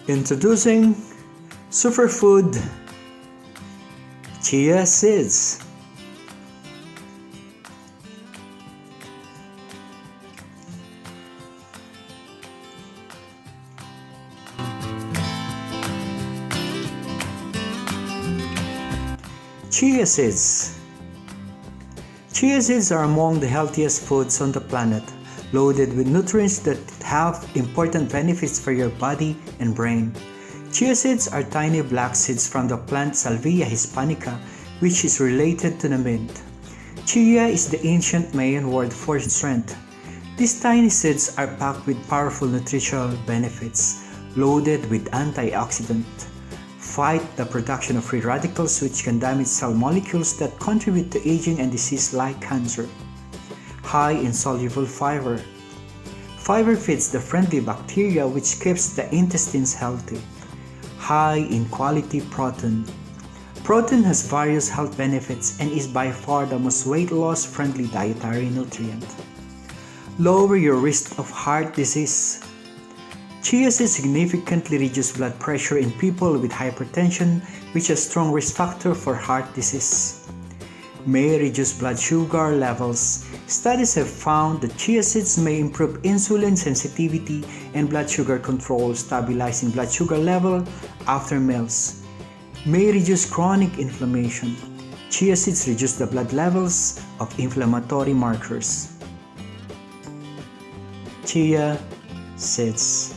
Introducing superfood chia seeds. Chia seeds. Chia seeds are among the healthiest foods on the planet, loaded with nutrients that have important benefits for your body and brain. Chia seeds are tiny black seeds from the plant Salvia hispanica, which is related to the mint. Chia is the ancient Mayan word for strength. These tiny seeds are packed with powerful nutritional benefits, loaded with antioxidants, fight the production of free radicals which can damage cell molecules that contribute to aging and disease like cancer. High in soluble fiber. Fiber feeds the friendly bacteria which keeps the intestines healthy. High in quality protein. Protein has various health benefits and is by far the most weight loss friendly dietary nutrient. Lower your risk of heart disease. Chia seeds significantly reduce blood pressure in people with hypertension, which is a strong risk factor for heart disease. May reduce blood sugar levels. Studies have found that chia seeds may improve insulin sensitivity and blood sugar control, stabilizing blood sugar level after meals. May reduce chronic inflammation. Chia seeds reduce the blood levels of inflammatory markers. Chia seeds.